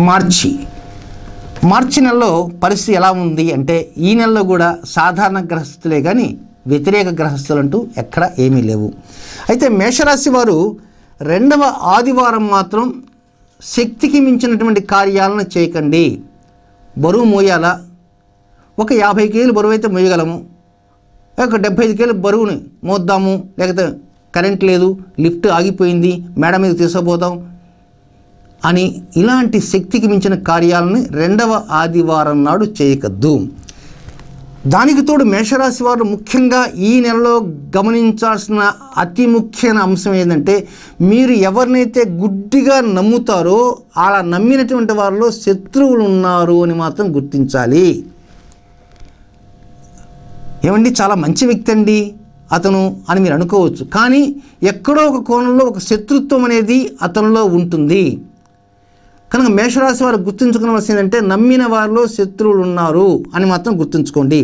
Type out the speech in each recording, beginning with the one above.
మార్చి నెలలో పరిస్థితి ఎలా ఉంది అంటే ఈ నెలలో కూడా సాధారణ గ్రహస్థులే కానీ వ్యతిరేక గ్రహస్థులు అంటూ ఎక్కడ ఏమీ లేవు. అయితే మేషరాశి వారు రెండవ ఆదివారం మాత్రం శక్తికి మించినటువంటి కార్యాలను చేయకండి. బరువు మోయాలా? ఒక 50 కేజీలు బరువు అయితే మోయగలము, ఒక 75 కేజీల బరువుని మోద్దాము, లేకపోతే కరెంట్ లేదు, లిఫ్ట్ ఆగిపోయింది, మేడ మీద తీసుకుపోతాం అని ఇలాంటి శక్తికి మించిన కార్యాలను రెండవ ఆదివారం నాడు చేయకద్దు. దానికి తోడు మేషరాశి వారు ముఖ్యంగా ఈ నెలలో గమనించాల్సిన అతి ముఖ్యమైన అంశం ఏంటంటే, మీరు ఎవరినైతే గుడ్డిగా నమ్ముతారో అలా నమ్మినటువంటి వారిలో శత్రువులు ఉన్నారు అని మాత్రం గుర్తించాలి. ఏమండి, చాలా మంచి వ్యక్తి అండి అతను అని మీరు అనుకోవచ్చు, కానీ ఎక్కడో ఒక కోణంలో ఒక శత్రుత్వం అనేది అతనిలో ఉంటుంది. కనుక మేషరాశి వారు గుర్తుంచుకోవాల్సిందంటే నమ్మిన వారిలో శత్రువులు ఉన్నారు అని మాత్రం గుర్తుంచుకోండి.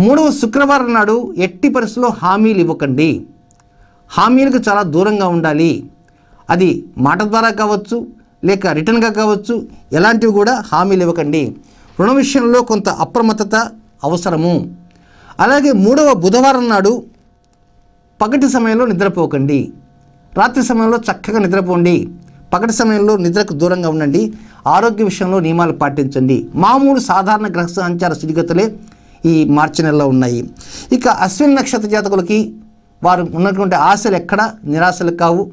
3వ శుక్రవారం నాడు ఎట్టి పరిస్థితుల్లో హామీలు ఇవ్వకండి. హామీలకు చాలా దూరంగా ఉండాలి. అది మాట ద్వారా కావచ్చు, లేక రిటర్న్గా కావచ్చు, ఎలాంటివి కూడా హామీలు ఇవ్వకండి. రుణ విషయంలో కొంత అప్రమత్తత అవసరము. అలాగే 3వ బుధవారం నాడు పగటి సమయంలో నిద్రపోకండి. రాత్రి సమయంలో చక్కగా నిద్రపోండి. పగటి సమయంలో నిద్రకు దూరంగా ఉండండి. ఆరోగ్య విషయంలో నియమాలు పాటించండి. మామూలు సాధారణ గ్రహ సంచార స్థితిగతులే ఈ మార్చి నెలలో ఉన్నాయి. ఇక అశ్విని నక్షత్ర జాతకులకి వారు ఉన్నటువంటి ఆశలు ఎక్కడ నిరాశలు కావు.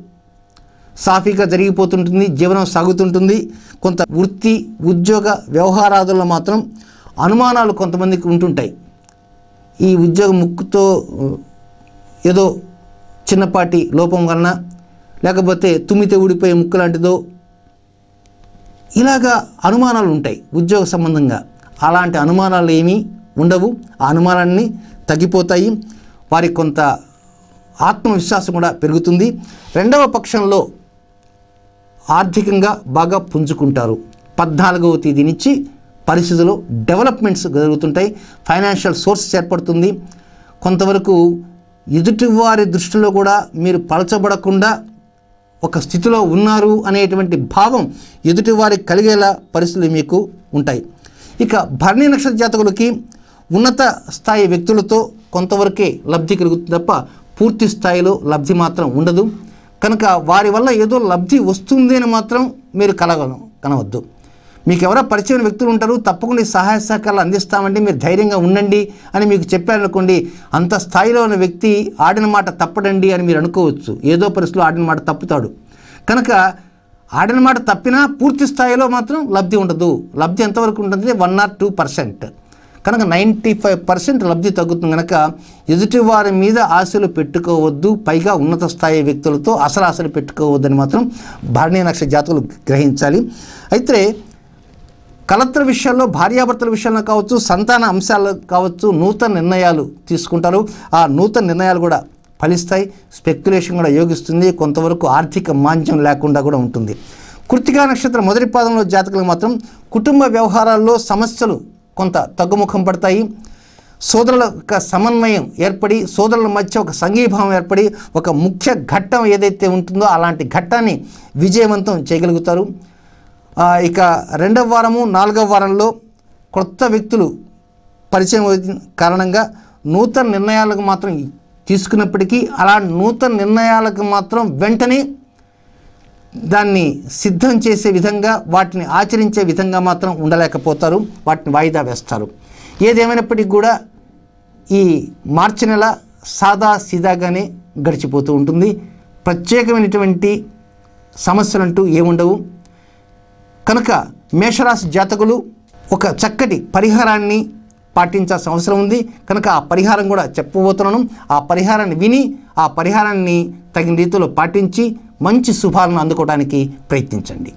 సాఫీగా జరిగిపోతుంటుంది, జీవనం సాగుతుంటుంది. కొంత వృత్తి ఉద్యోగ వ్యవహారాదుల్లో మాత్రం అనుమానాలు కొంతమందికి ఉంటుంటాయి. ఈ ఉద్యోగ ముక్కుతో ఏదో చిన్నపాటి లోపం వలన, లేకపోతే తుమ్మితే ఊడిపోయే ముక్కు లాంటిదో, ఇలాగా అనుమానాలు ఉంటాయి ఉద్యోగ సంబంధంగా. అలాంటి అనుమానాలు ఏమీ ఉండవు. ఆ అనుమానాన్ని తగ్గిపోతాయి. వారికి కొంత ఆత్మవిశ్వాసం కూడా పెరుగుతుంది. రెండవ పక్షంలో ఆర్థికంగా బాగా పుంజుకుంటారు. 14వ తేదీ నుంచి పరిస్థితుల్లో డెవలప్మెంట్స్ జరుగుతుంటాయి. ఫైనాన్షియల్ సోర్స్ ఏర్పడుతుంది. కొంతవరకు ఎదుటివారి దృష్టిలో కూడా మీరు పలచబడకుండా ఒక స్థితిలో ఉన్నారు అనేటువంటి భావం ఎదుటివారికి కలిగేలా పరిస్థితులు మీకు ఉంటాయి. ఇక భరణి నక్షత్ర జాతకులకి ఉన్నత స్థాయి వ్యక్తులతో కొంతవరకే లబ్ధి కలుగుతుంది తప్ప పూర్తి స్థాయిలో లబ్ధి మాత్రం ఉండదు. కనుక వారి వల్ల ఏదో లబ్ధి వస్తుంది అని మాత్రం మీరు కనవద్దు. మీకు ఎవరో పరిచయం వ్యక్తులు ఉంటారు, తప్పకుండా సహాయ సహకారాలు అందిస్తామండి, మీరు ధైర్యంగా ఉండండి అని మీకు చెప్పారనుకోండి, అంత స్థాయిలో ఉన్న వ్యక్తి ఆడిన మాట తప్పడండి అని మీరు అనుకోవచ్చు. ఏదో పరిస్థితిలో ఆడిన మాట తప్పుతాడు. కనుక ఆడిన మాట తప్పినా పూర్తి స్థాయిలో మాత్రం లబ్ధి ఉండదు. లబ్ధి ఎంతవరకు ఉంటుంది? 1 or 2%. కనుక 95% లబ్ధి తగ్గుతుంది. కనుక ఎదుటివారి మీద ఆశలు పెట్టుకోవద్దు. పైగా ఉన్నత స్థాయి వ్యక్తులతో అసలు ఆశలు పెట్టుకోవద్దని మాత్రం భరణి నక్షత్ర జాతకులు గ్రహించాలి. అయితే కలత్ర విషయాల్లో, భార్యాభర్తల విషయంలో కావచ్చు, సంతాన అంశాలు కావచ్చు, నూతన నిర్ణయాలు తీసుకుంటారు. ఆ నూతన నిర్ణయాలు కూడా ఫలిస్తాయి. స్పెక్యులేషన్ కూడా యోగిస్తుంది. కొంతవరకు ఆర్థిక మాంద్యం లేకుండా కూడా ఉంటుంది. కృత్తికా నక్షత్రం మొదటి పాదంలో జాతకులకు మాత్రం కుటుంబ వ్యవహారాల్లో సమస్యలు కొంత తగ్గుముఖం పడతాయి. సోదరుల యొక్క సమన్వయం ఏర్పడి, సోదరుల మధ్య ఒక సంఘీభావం ఏర్పడి, ఒక ముఖ్య ఘట్టం ఏదైతే ఉంటుందో అలాంటి ఘట్టాన్ని విజయవంతం చేయగలుగుతారు. ఇక 2వ వారము 4వ వారంలో కొత్త వ్యక్తులు పరిచయం కారణంగా నూతన నిర్ణయాలకు మాత్రం తీసుకున్నప్పటికీ అలా నూతన నిర్ణయాలకు మాత్రం వెంటనే దాన్ని సిద్ధం చేసే విధంగా, వాటిని ఆచరించే విధంగా మాత్రం ఉండలేకపోతారు. వాటిని వాయిదా వేస్తారు. ఏదేమైనప్పటికీ కూడా ఈ మార్చి నెల సాదా సీదాగానే గడిచిపోతూ ఉంటుంది. ప్రత్యేకమైనటువంటి సమస్యలంటూ ఏముండవు. కనుక మేషరాశి జాతకులు ఒక చక్కటి పరిహారాన్ని పాటించాల్సిన అవసరం ఉంది. కనుక ఆ పరిహారం కూడా చెప్పబోతున్నాను. ఆ పరిహారాన్ని విని ఆ పరిహారాన్ని తగిన రీతిలో పాటించి మంచి శుభాలను అందుకోవడానికి ప్రయత్నించండి.